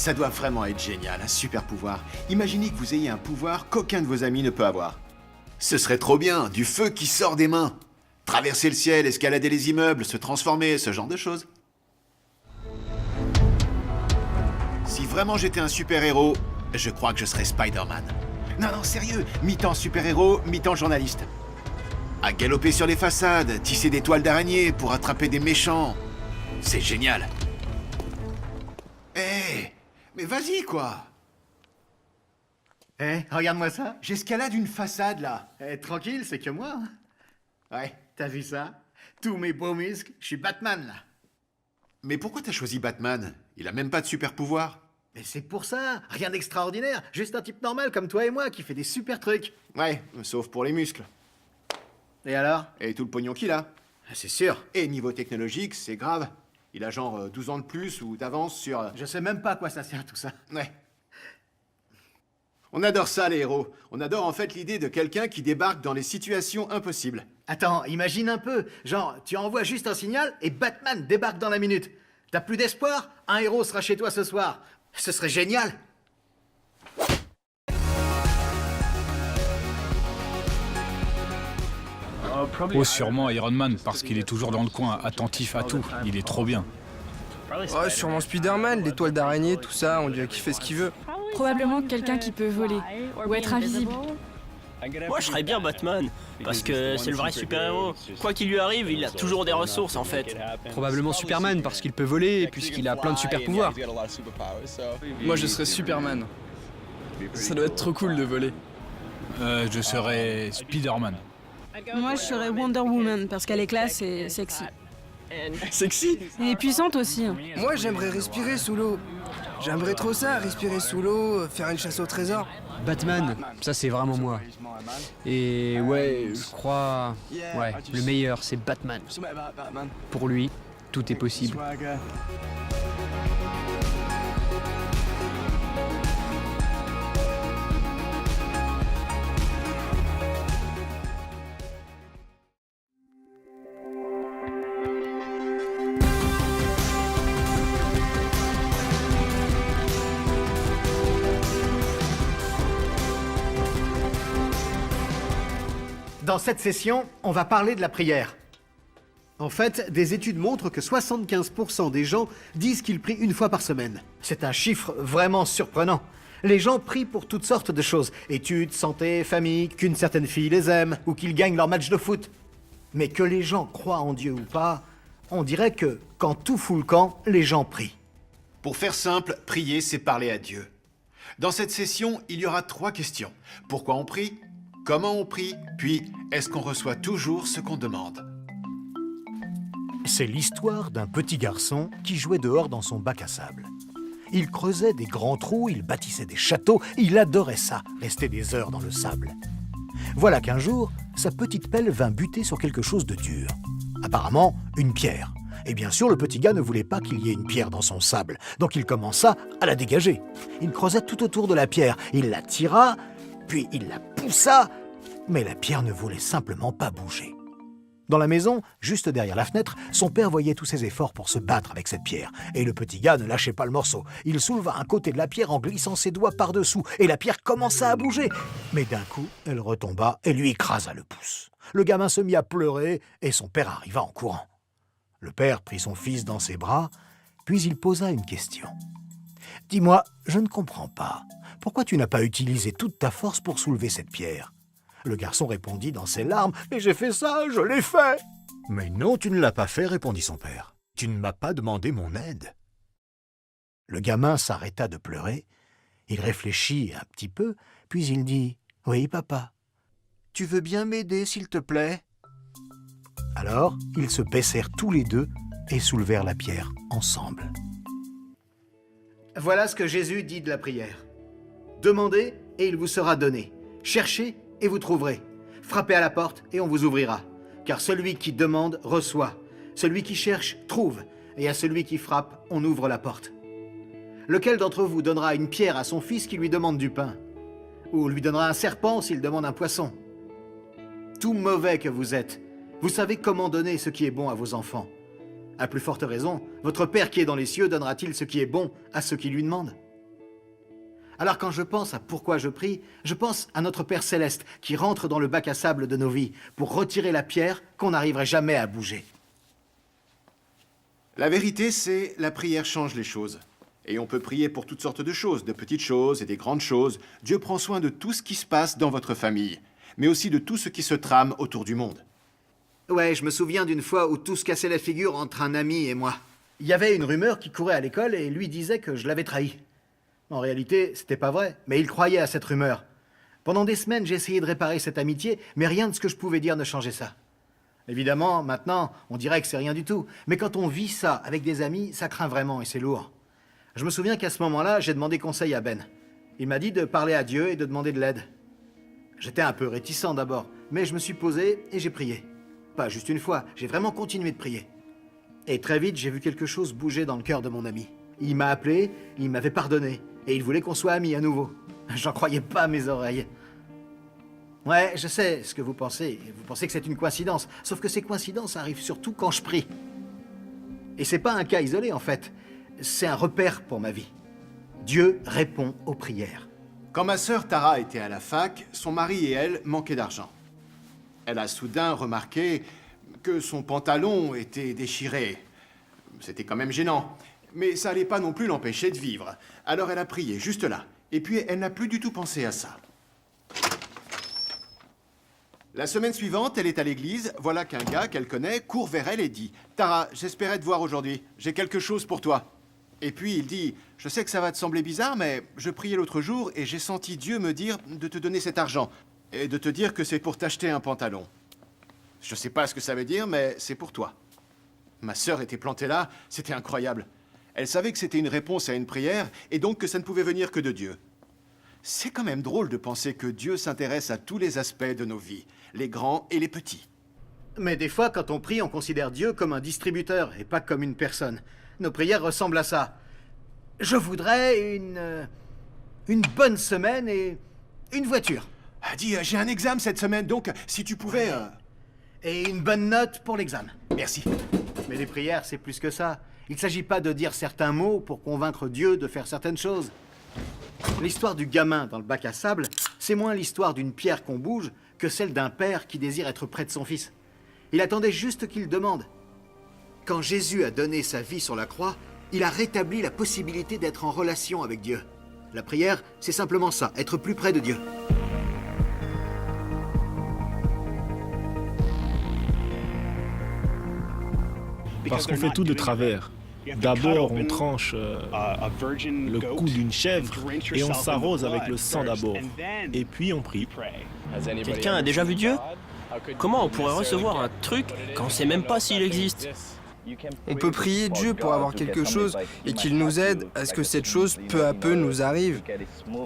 Ça doit vraiment être génial, un super pouvoir. Imaginez que vous ayez un pouvoir qu'aucun de vos amis ne peut avoir. Ce serait trop bien, du feu qui sort des mains. Traverser le ciel, escalader les immeubles, se transformer, ce genre de choses. Si vraiment j'étais un super-héros, je crois que je serais Spider-Man. Non, sérieux, mi-temps super-héros, mi-temps journaliste. À galoper sur les façades, tisser des toiles d'araignée pour attraper des méchants. C'est génial. Hé, mais vas-y, quoi. Regarde-moi ça. J'escalade une façade, là. Tranquille, c'est que moi. Ouais, t'as vu ça? Tous mes beaux muscles, je suis Batman, là. Mais pourquoi t'as choisi Batman? Il a même pas de super-pouvoir. Mais c'est pour ça. Rien d'extraordinaire. Juste un type normal comme toi et moi qui fait des super trucs. Ouais, sauf pour les muscles. Et alors? Et tout le pognon qu'il a. C'est sûr. Et niveau technologique, c'est grave. Il a genre 12 ans de plus ou d'avance sur... Je sais même pas à quoi ça sert tout ça. Ouais. On adore ça, les héros. On adore en fait l'idée de quelqu'un qui débarque dans les situations impossibles. Attends, imagine un peu. Genre, tu envoies juste un signal et Batman débarque dans la minute. T'as plus d'espoir? Un héros sera chez toi ce soir. Ce serait génial. Oh, sûrement Iron Man, parce qu'il est toujours dans le coin, attentif à tout. Il est trop bien. Ouais, sûrement Spider-Man, les toiles d'araignée, tout ça, on dirait qu'il fait ce qu'il veut. Probablement quelqu'un qui peut voler ou être invisible. Moi, je serais bien Batman, parce que c'est le vrai super-héros. Quoi qu'il lui arrive, il a toujours des ressources, en fait. Probablement Superman, parce qu'il peut voler, puisqu'il a plein de super-pouvoirs. Moi, je serais Superman. Ça doit être trop cool de voler. Je serais Spider-Man. Moi, je serais Wonder Woman parce qu'elle est classe et sexy. Sexy. Et puissante aussi. Moi, j'aimerais respirer sous l'eau. J'aimerais trop ça, respirer sous l'eau, faire une chasse au trésor. Batman, ça c'est vraiment moi. Et ouais, je crois... Ouais, le meilleur, c'est Batman. Pour lui, tout est possible. Dans cette session, on va parler de la prière. En fait, des études montrent que 75% des gens disent qu'ils prient une fois par semaine. C'est un chiffre vraiment surprenant. Les gens prient pour toutes sortes de choses. Études, santé, famille, qu'une certaine fille les aime, ou qu'ils gagnent leur match de foot. Mais que les gens croient en Dieu ou pas, on dirait que, quand tout fout le camp, les gens prient. Pour faire simple, prier, c'est parler à Dieu. Dans cette session, il y aura 3 questions. Pourquoi on prie? Comment on prie? Puis, est-ce qu'on reçoit toujours ce qu'on demande? C'est l'histoire d'un petit garçon qui jouait dehors dans son bac à sable. Il creusait des grands trous, il bâtissait des châteaux, il adorait ça, rester des heures dans le sable. Voilà qu'un jour, sa petite pelle vint buter sur quelque chose de dur. Apparemment, une pierre. Et bien sûr, le petit gars ne voulait pas qu'il y ait une pierre dans son sable, donc il commença à la dégager. Il creusait tout autour de la pierre, il la tira, puis il la poussa, mais la pierre ne voulait simplement pas bouger. Dans la maison, juste derrière la fenêtre, son père voyait tous ses efforts pour se battre avec cette pierre. Et le petit gars ne lâchait pas le morceau. Il souleva un côté de la pierre en glissant ses doigts par-dessous, et la pierre commença à bouger. Mais d'un coup, elle retomba et lui écrasa le pouce. Le gamin se mit à pleurer, et son père arriva en courant. Le père prit son fils dans ses bras, puis il posa une question. « Dis-moi, je ne comprends pas. Pourquoi tu n'as pas utilisé toute ta force pour soulever cette pierre ?» Le garçon répondit dans ses larmes « Mais j'ai fait ça, je l'ai fait !»« Mais non, tu ne l'as pas fait, répondit son père. Tu ne m'as pas demandé mon aide. » Le gamin s'arrêta de pleurer. Il réfléchit un petit peu, puis il dit « Oui, papa. Tu veux bien m'aider, s'il te plaît ?» Alors, ils se baissèrent tous les deux et soulevèrent la pierre ensemble. Voilà ce que Jésus dit de la prière. Demandez et il vous sera donné. Cherchez et vous trouverez. Frappez à la porte et on vous ouvrira. Car celui qui demande reçoit. Celui qui cherche trouve. Et à celui qui frappe, on ouvre la porte. Lequel d'entre vous donnera une pierre à son fils qui lui demande du pain? Ou lui donnera un serpent s'il demande un poisson? Tout mauvais que vous êtes, vous savez comment donner ce qui est bon à vos enfants. À plus forte raison, votre Père qui est dans les cieux donnera-t-il ce qui est bon à ceux qui lui demandent? Alors quand je pense à pourquoi je prie, je pense à notre Père Céleste qui rentre dans le bac à sable de nos vies pour retirer la pierre qu'on n'arriverait jamais à bouger. La vérité, c'est la prière change les choses. Et on peut prier pour toutes sortes de choses, de petites choses et des grandes choses. Dieu prend soin de tout ce qui se passe dans votre famille, mais aussi de tout ce qui se trame autour du monde. Ouais, je me souviens d'une fois où tout se cassait la figure entre un ami et moi. Il y avait une rumeur qui courait à l'école et lui disait que je l'avais trahi. En réalité, c'était pas vrai, mais il croyait à cette rumeur. Pendant des semaines, j'ai essayé de réparer cette amitié, mais rien de ce que je pouvais dire ne changeait ça. Évidemment, maintenant, on dirait que c'est rien du tout. Mais quand on vit ça avec des amis, ça craint vraiment et c'est lourd. Je me souviens qu'à ce moment-là, j'ai demandé conseil à Ben. Il m'a dit de parler à Dieu et de demander de l'aide. J'étais un peu réticent d'abord, mais je me suis posé et j'ai prié. Pas juste une fois, j'ai vraiment continué de prier. Et très vite, j'ai vu quelque chose bouger dans le cœur de mon ami. Il m'a appelé, il m'avait pardonné, et il voulait qu'on soit amis à nouveau. J'en croyais pas mes oreilles. Ouais, je sais ce que vous pensez. Vous pensez que c'est une coïncidence. Sauf que ces coïncidences arrivent surtout quand je prie. Et c'est pas un cas isolé, en fait. C'est un repère pour ma vie. Dieu répond aux prières. Quand ma sœur Tara était à la fac, son mari et elle manquaient d'argent. Elle a soudain remarqué que son pantalon était déchiré. C'était quand même gênant. Mais ça allait pas non plus l'empêcher de vivre. Alors elle a prié, juste là. Et puis elle n'a plus du tout pensé à ça. La semaine suivante, elle est à l'église. Voilà qu'un gars qu'elle connaît court vers elle et dit « Tara, j'espérais te voir aujourd'hui. J'ai quelque chose pour toi. » Et puis il dit « Je sais que ça va te sembler bizarre, mais je priais l'autre jour et j'ai senti Dieu me dire de te donner cet argent et de te dire que c'est pour t'acheter un pantalon. Je sais pas ce que ça veut dire, mais c'est pour toi. » Ma sœur était plantée là, c'était incroyable. Elle savait que c'était une réponse à une prière et donc que ça ne pouvait venir que de Dieu. C'est quand même drôle de penser que Dieu s'intéresse à tous les aspects de nos vies, les grands et les petits. Mais des fois, quand on prie, on considère Dieu comme un distributeur et pas comme une personne. Nos prières ressemblent à ça. Je voudrais une bonne semaine et une voiture. Ah, dis, j'ai un examen cette semaine, donc si tu pouvais... Et une bonne note pour l'examen. Merci. Mais les prières, c'est plus que ça. Il ne s'agit pas de dire certains mots pour convaincre Dieu de faire certaines choses. L'histoire du gamin dans le bac à sable, c'est moins l'histoire d'une pierre qu'on bouge que celle d'un père qui désire être près de son fils. Il attendait juste qu'il demande. Quand Jésus a donné sa vie sur la croix, il a rétabli la possibilité d'être en relation avec Dieu. La prière, c'est simplement ça, être plus près de Dieu. Parce qu'on fait tout de travers. D'abord, on tranche le cou d'une chèvre et on s'arrose avec le sang d'abord. Et puis on prie. Quelqu'un a déjà vu Dieu? Comment on pourrait recevoir un truc quand on sait même pas s'il existe? On peut prier Dieu pour avoir quelque chose et qu'il nous aide à ce que cette chose peu à peu nous arrive.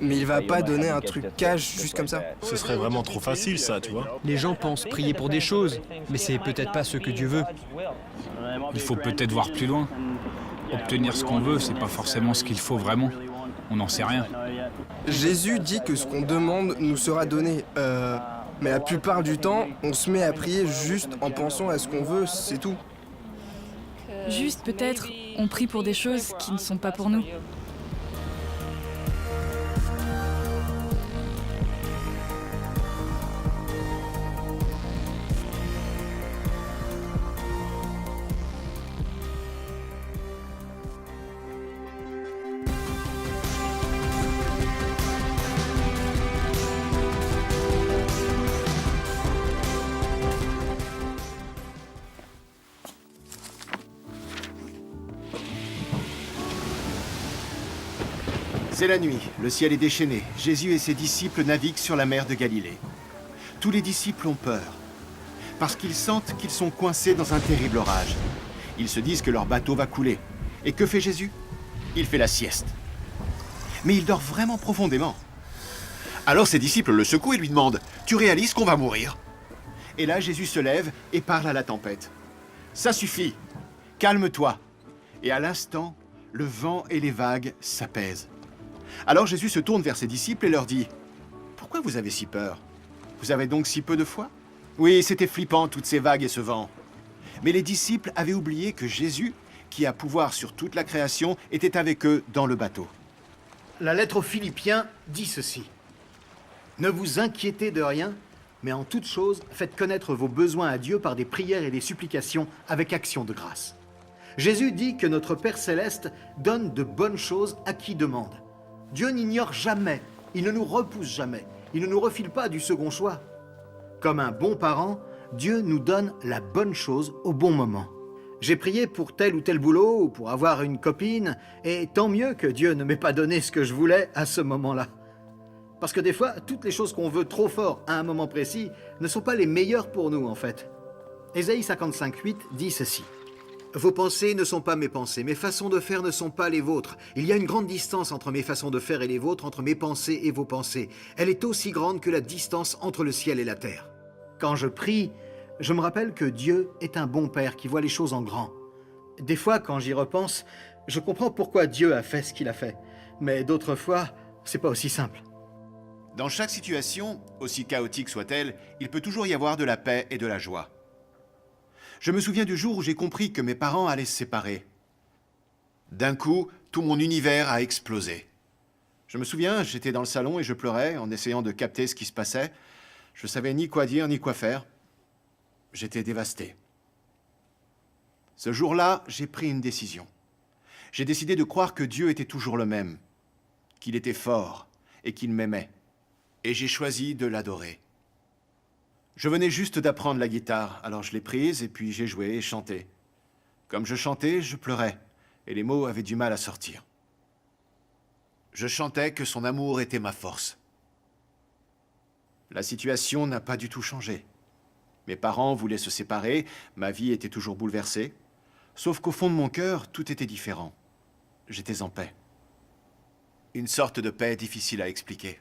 Mais il va pas donner un truc cash juste comme ça. Ce serait vraiment trop facile ça, tu vois. Les gens pensent prier pour des choses, mais c'est peut-être pas ce que Dieu veut. Il faut peut-être voir plus loin. Obtenir ce qu'on veut, c'est pas forcément ce qu'il faut vraiment. On n'en sait rien. Jésus dit que ce qu'on demande nous sera donné. Mais la plupart du temps, on se met à prier juste en pensant à ce qu'on veut, c'est tout. Juste peut-être, on prie pour des choses qui ne sont pas pour nous. C'est la nuit, le ciel est déchaîné. Jésus et ses disciples naviguent sur la mer de Galilée. Tous les disciples ont peur, parce qu'ils sentent qu'ils sont coincés dans un terrible orage. Ils se disent que leur bateau va couler. Et que fait Jésus? Il fait la sieste. Mais il dort vraiment profondément. Alors ses disciples le secouent et lui demandent « Tu réalises qu'on va mourir ?» Et là, Jésus se lève et parle à la tempête. « Ça suffit, calme-toi. » Et à l'instant, le vent et les vagues s'apaisent. Alors Jésus se tourne vers ses disciples et leur dit « Pourquoi vous avez si peur? Vous avez donc si peu de foi ?» Oui, c'était flippant, toutes ces vagues et ce vent. Mais les disciples avaient oublié que Jésus, qui a pouvoir sur toute la création, était avec eux dans le bateau. La lettre aux Philippiens dit ceci. Ne vous inquiétez de rien, mais en toute chose, faites connaître vos besoins à Dieu par des prières et des supplications avec action de grâce. Jésus dit que notre Père Céleste donne de bonnes choses à qui demande. Dieu n'ignore jamais, il ne nous repousse jamais, il ne nous refile pas du second choix. Comme un bon parent, Dieu nous donne la bonne chose au bon moment. J'ai prié pour tel ou tel boulot ou pour avoir une copine, et tant mieux que Dieu ne m'ait pas donné ce que je voulais à ce moment-là. Parce que des fois, toutes les choses qu'on veut trop fort à un moment précis ne sont pas les meilleures pour nous, en fait. Ésaïe 55:8 dit ceci. « Vos pensées ne sont pas mes pensées, mes façons de faire ne sont pas les vôtres. Il y a une grande distance entre mes façons de faire et les vôtres, entre mes pensées et vos pensées. Elle est aussi grande que la distance entre le ciel et la terre. » Quand je prie, je me rappelle que Dieu est un bon père qui voit les choses en grand. Des fois, quand j'y repense, je comprends pourquoi Dieu a fait ce qu'il a fait. Mais d'autres fois, c'est pas aussi simple. Dans chaque situation, aussi chaotique soit-elle, il peut toujours y avoir de la paix et de la joie. Je me souviens du jour où j'ai compris que mes parents allaient se séparer. D'un coup, tout mon univers a explosé. Je me souviens, j'étais dans le salon et je pleurais en essayant de capter ce qui se passait. Je savais ni quoi dire ni quoi faire. J'étais dévasté. Ce jour-là, j'ai pris une décision. J'ai décidé de croire que Dieu était toujours le même, qu'il était fort et qu'il m'aimait. Et j'ai choisi de l'adorer. Je venais juste d'apprendre la guitare, alors je l'ai prise et puis j'ai joué et chanté. Comme je chantais, je pleurais, et les mots avaient du mal à sortir. Je chantais que son amour était ma force. La situation n'a pas du tout changé. Mes parents voulaient se séparer, ma vie était toujours bouleversée, sauf qu'au fond de mon cœur, tout était différent. J'étais en paix. Une sorte de paix difficile à expliquer.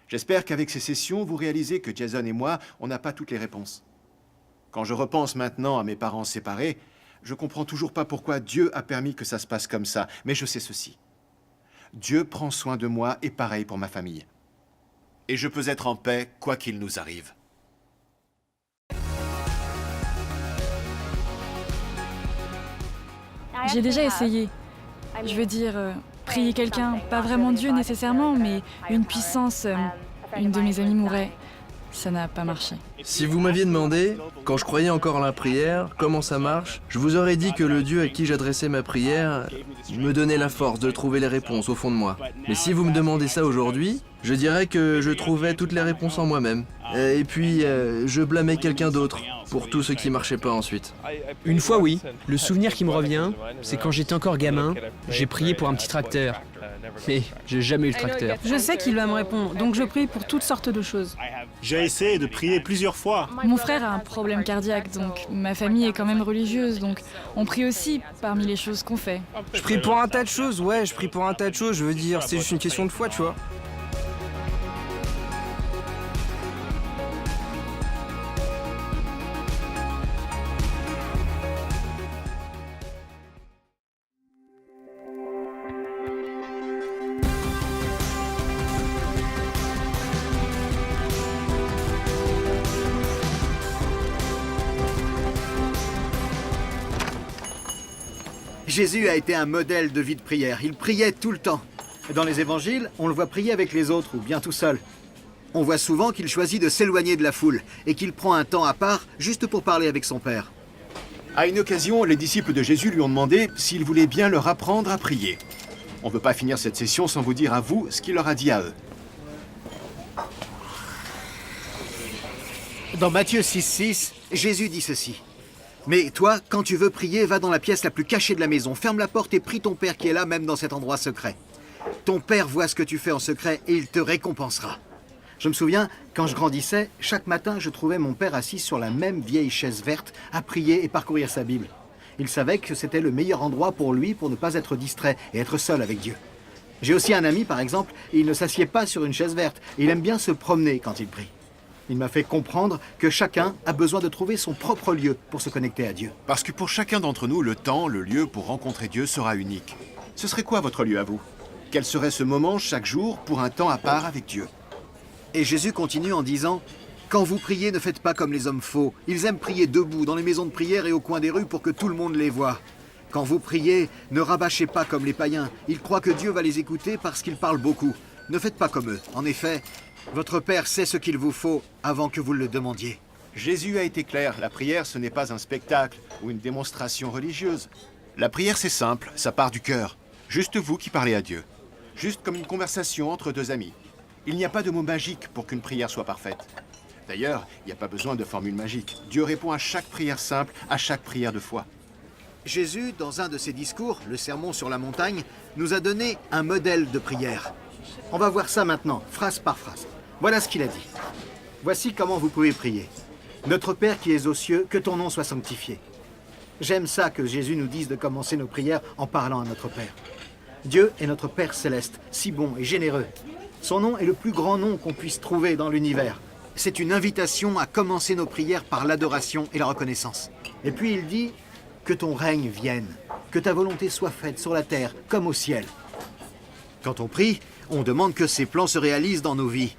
J'espère qu'avec ces sessions, vous réalisez que Jason et moi, on n'a pas toutes les réponses. Quand je repense maintenant à mes parents séparés, je comprends toujours pas pourquoi Dieu a permis que ça se passe comme ça, mais je sais ceci. Dieu prend soin de moi et pareil pour ma famille. Et je peux être en paix quoi qu'il nous arrive. J'ai déjà essayé. Je veux dire, prier quelqu'un, pas vraiment Dieu nécessairement, mais une puissance. Une de mes amies mourait. Ça n'a pas marché. Si vous m'aviez demandé, quand je croyais encore à la prière, comment ça marche, je vous aurais dit que le Dieu à qui j'adressais ma prière me donnait la force de trouver les réponses au fond de moi. Mais si vous me demandez ça aujourd'hui, je dirais que je trouvais toutes les réponses en moi-même. Et puis, je blâmais quelqu'un d'autre pour tout ce qui marchait pas ensuite. Une fois, oui. Le souvenir qui me revient, c'est quand j'étais encore gamin, j'ai prié pour un petit tracteur. Mais j'ai jamais eu le tracteur. Je sais qu'il va me répondre, donc je prie pour toutes sortes de choses. J'ai essayé de prier plusieurs fois. Mon frère a un problème cardiaque, donc ma famille est quand même religieuse, donc on prie aussi parmi les choses qu'on fait. Je prie pour un tas de choses, ouais, je prie pour un tas de choses, je veux dire, c'est juste une question de foi, tu vois. Jésus a été un modèle de vie de prière. Il priait tout le temps. Dans les évangiles, on le voit prier avec les autres ou bien tout seul. On voit souvent qu'il choisit de s'éloigner de la foule et qu'il prend un temps à part juste pour parler avec son Père. À une occasion, les disciples de Jésus lui ont demandé s'il voulait bien leur apprendre à prier. On ne peut pas finir cette session sans vous dire à vous ce qu'il leur a dit à eux. Dans Matthieu 6,6, Jésus dit ceci. « Mais toi, quand tu veux prier, va dans la pièce la plus cachée de la maison, ferme la porte et prie ton Père qui est là, même dans cet endroit secret. Ton Père voit ce que tu fais en secret et il te récompensera. » Je me souviens, quand je grandissais, chaque matin, je trouvais mon père assis sur la même vieille chaise verte, à prier et parcourir sa Bible. Il savait que c'était le meilleur endroit pour lui pour ne pas être distrait et être seul avec Dieu. J'ai aussi un ami, par exemple, il ne s'assied pas sur une chaise verte. Il aime bien se promener quand il prie. Il m'a fait comprendre que chacun a besoin de trouver son propre lieu pour se connecter à Dieu. Parce que pour chacun d'entre nous, le temps, le lieu pour rencontrer Dieu sera unique. Ce serait quoi votre lieu à vous? Quel serait ce moment chaque jour pour un temps à part avec Dieu? Et Jésus continue en disant « Quand vous priez, ne faites pas comme les hommes faux. Ils aiment prier debout, dans les maisons de prière et au coin des rues pour que tout le monde les voie. Quand vous priez, ne rabâchez pas comme les païens. Ils croient que Dieu va les écouter parce qu'ils parlent beaucoup. Ne faites pas comme eux. En effet, votre Père sait ce qu'il vous faut avant que vous le demandiez. Jésus a été clair, la prière ce n'est pas un spectacle ou une démonstration religieuse. La prière c'est simple, ça part du cœur. Juste vous qui parlez à Dieu. Juste comme une conversation entre deux amis. Il n'y a pas de mot magique pour qu'une prière soit parfaite. D'ailleurs, il n'y a pas besoin de formule magique. Dieu répond à chaque prière simple, à chaque prière de foi. Jésus, dans un de ses discours, le Sermon sur la montagne, nous a donné un modèle de prière. On va voir ça maintenant, phrase par phrase. Voilà ce qu'il a dit. Voici comment vous pouvez prier. Notre Père qui es aux cieux, que ton nom soit sanctifié. J'aime ça que Jésus nous dise de commencer nos prières en parlant à notre Père. Dieu est notre Père céleste, si bon et généreux. Son nom est le plus grand nom qu'on puisse trouver dans l'univers. C'est une invitation à commencer nos prières par l'adoration et la reconnaissance. Et puis il dit que ton règne vienne, que ta volonté soit faite sur la terre comme au ciel. Quand on prie, on demande que ses plans se réalisent dans nos vies.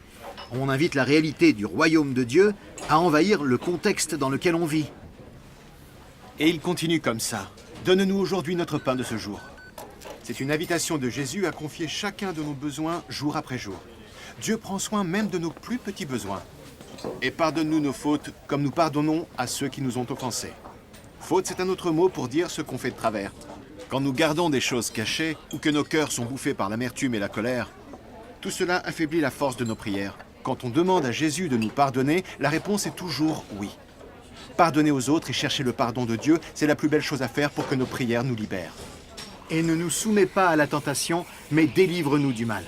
On invite la réalité du royaume de Dieu à envahir le contexte dans lequel on vit. Et il continue comme ça. Donne-nous aujourd'hui notre pain de ce jour. C'est une invitation de Jésus à confier chacun de nos besoins jour après jour. Dieu prend soin même de nos plus petits besoins. Et pardonne-nous nos fautes comme nous pardonnons à ceux qui nous ont offensés. Faute, c'est un autre mot pour dire ce qu'on fait de travers. Quand nous gardons des choses cachées ou que nos cœurs sont bouffés par l'amertume et la colère, tout cela affaiblit la force de nos prières. Quand on demande à Jésus de nous pardonner, la réponse est toujours oui. Pardonner aux autres et chercher le pardon de Dieu, c'est la plus belle chose à faire pour que nos prières nous libèrent. Et ne nous soumets pas à la tentation, mais délivre-nous du mal.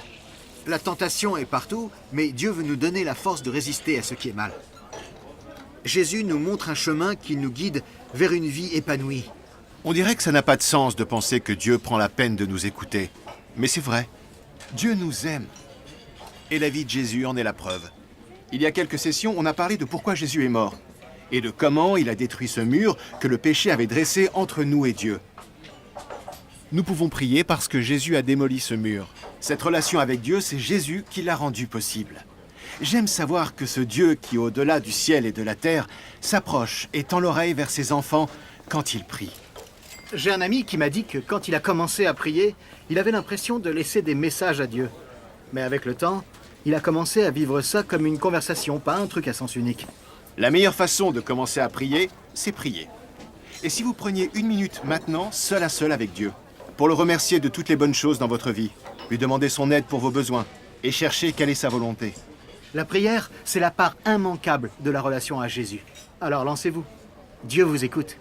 La tentation est partout, mais Dieu veut nous donner la force de résister à ce qui est mal. Jésus nous montre un chemin qui nous guide vers une vie épanouie. On dirait que ça n'a pas de sens de penser que Dieu prend la peine de nous écouter. Mais c'est vrai. Dieu nous aime. Et la vie de Jésus en est la preuve. Il y a quelques sessions, on a parlé de pourquoi Jésus est mort. Et de comment il a détruit ce mur que le péché avait dressé entre nous et Dieu. Nous pouvons prier parce que Jésus a démoli ce mur. Cette relation avec Dieu, c'est Jésus qui l'a rendue possible. J'aime savoir que ce Dieu qui est au-delà du ciel et de la terre s'approche et tend l'oreille vers ses enfants quand il prie. J'ai un ami qui m'a dit que quand il a commencé à prier, il avait l'impression de laisser des messages à Dieu. Mais avec le temps, il a commencé à vivre ça comme une conversation, pas un truc à sens unique. La meilleure façon de commencer à prier, c'est prier. Et si vous preniez une minute maintenant, seul à seul avec Dieu, pour le remercier de toutes les bonnes choses dans votre vie, lui demander son aide pour vos besoins et chercher quelle est sa volonté. La prière, c'est la part immanquable de la relation à Jésus. Alors lancez-vous. Dieu vous écoute.